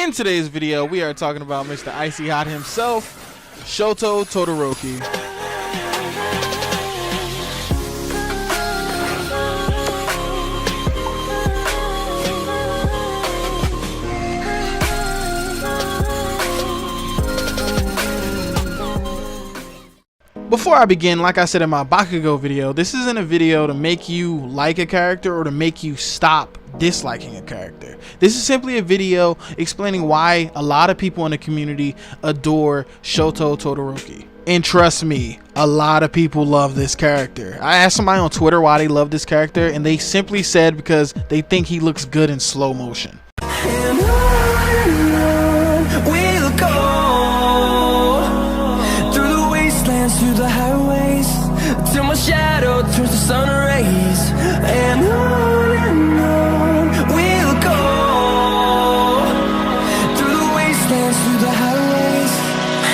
In today's video, we are talking about Mr. Icy Hot himself, Shoto Todoroki. Before I begin, like I said in my Bakugo video, this isn't a video to make you like a character or to make you stop disliking a character. This is simply a video explaining why a lot of people in the community adore Shoto Todoroki. And trust me, a lot of people love this character. I asked somebody on Twitter why they love this character, and they simply said because they think he looks good in slow motion. And on we'll go, through the wastelands, through the highways, till my shadow turns to sun rays. And on we'll go, through the wastelands, through the highways,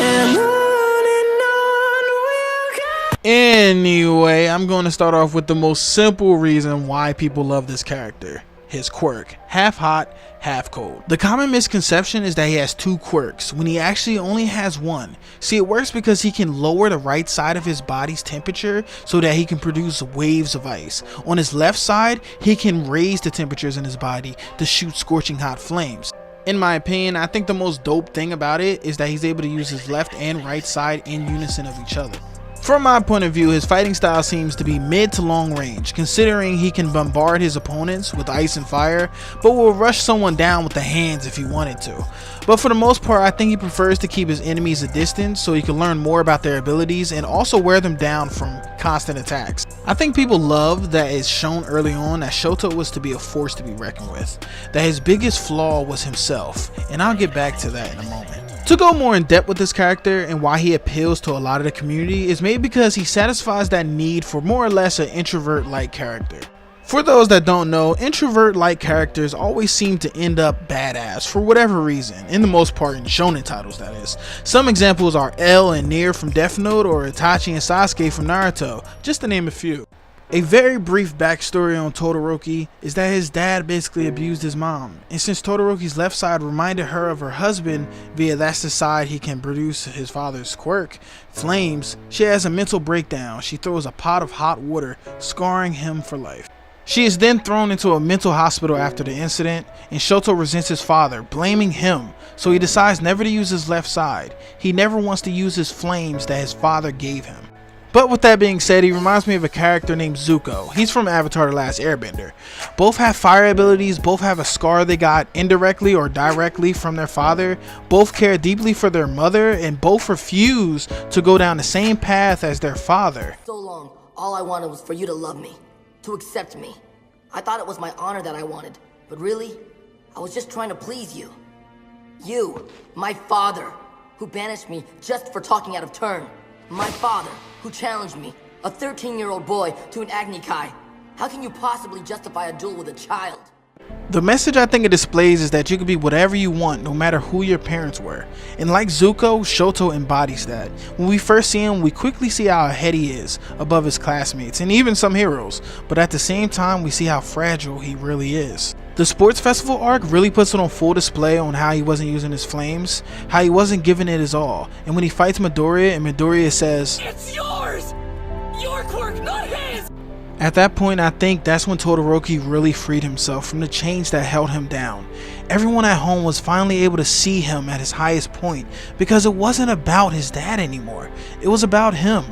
and on we'll go. Anyway, I'm going to start off with the most simple reason why people love this character. His quirk, half hot, half cold. The common misconception is that he has two quirks when he actually only has one. See, it works because he can lower the right side of his body's temperature so that he can produce waves of ice. On his left side, he can raise the temperatures in his body to shoot scorching hot flames. In my opinion, I think the most dope thing about it is that he's able to use his left and right side in unison of each other. From my point of view, his fighting style seems to be mid to long range, considering he can bombard his opponents with ice and fire, but will rush someone down with the hands if he wanted to. But for the most part, I think he prefers to keep his enemies a distance so he can learn more about their abilities and also wear them down from constant attacks. I think people love that it's shown early on that Shoto was to be a force to be reckoned with, that his biggest flaw was himself, and I'll get back to that in a moment. To go more in depth with this character and why he appeals to a lot of the community is maybe because he satisfies that need for more or less an introvert-like character. For those that don't know, introvert-like characters always seem to end up badass for whatever reason, in the most part in shonen titles that is. Some examples are L and Nier from Death Note or Itachi and Sasuke from Naruto, just to name a few. A very brief backstory on Todoroki is that his dad basically abused his mom, and since Todoroki's left side reminded her of her husband via that's the side he can produce his father's quirk, flames, she has a mental breakdown. She throws a pot of hot water, scarring him for life. She is then thrown into a mental hospital after the incident, and Shoto resents his father, blaming him, so he decides never to use his left side. He never wants to use his flames that his father gave him. But with that being said, he reminds me of a character named Zuko. He's from Avatar: The Last Airbender. Both have fire abilities, both have a scar they got indirectly or directly from their father, both care deeply for their mother, and both refuse to go down the same path as their father. So long, all I wanted was for you to love me, to accept me. I thought it was my honor that I wanted, but really, I was just trying to please you. You, my father, who banished me just for talking out of turn. My father, who challenged me, a 13-year-old boy, to an Agni Kai. How can you possibly justify a duel with a child? The message I think it displays is that you can be whatever you want no matter who your parents were. And like Zuko, Shoto embodies that. When we first see him, we quickly see how ahead he is, above his classmates and even some heroes. But at the same time, we see how fragile he really is. The sports festival arc really puts it on full display on how he wasn't using his flames, how he wasn't giving it his all. And when he fights Midoriya and Midoriya says, It's yours! Your quirk, not his! At that point, I think that's when Todoroki really freed himself from the chains that held him down. Everyone at home was finally able to see him at his highest point because it wasn't about his dad anymore. It was about him.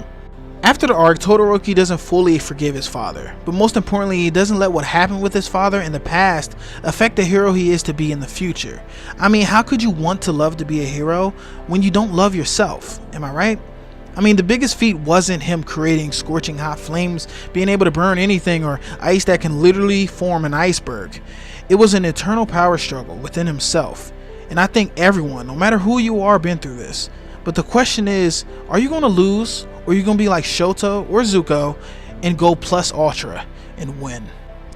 After the arc, Todoroki doesn't fully forgive his father, but most importantly, he doesn't let what happened with his father in the past affect the hero he is to be in the future. I mean, how could you want to love to be a hero when you don't love yourself? Am I right? I mean, the biggest feat wasn't him creating scorching hot flames, being able to burn anything, or ice that can literally form an iceberg. It was an eternal power struggle within himself. And I think everyone, no matter who you are, been through this. But the question is, are you going to lose, or are you going to be like Shoto or Zuko and go plus ultra and win?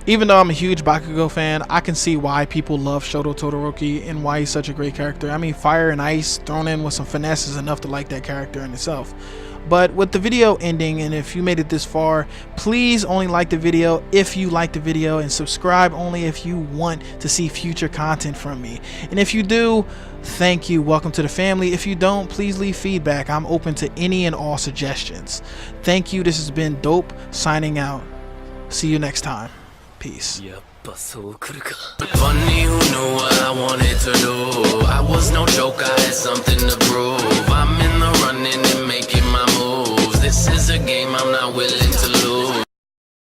Even though I'm a huge Bakugo fan, I can see why people love Shoto Todoroki and why he's such a great character. I mean, fire and ice thrown in with some finesse is enough to like that character in itself. But with the video ending, and if you made it this far, please only like the video if you like the video, and subscribe only if you want to see future content from me. And if you do, thank you, welcome to the family. If you don't, please leave feedback. I'm open to any and all suggestions. Thank you. This has been Dope, signing out. See you next time. Peace. Funny, who knew what I wanted to do? I was no joke, I had something to prove.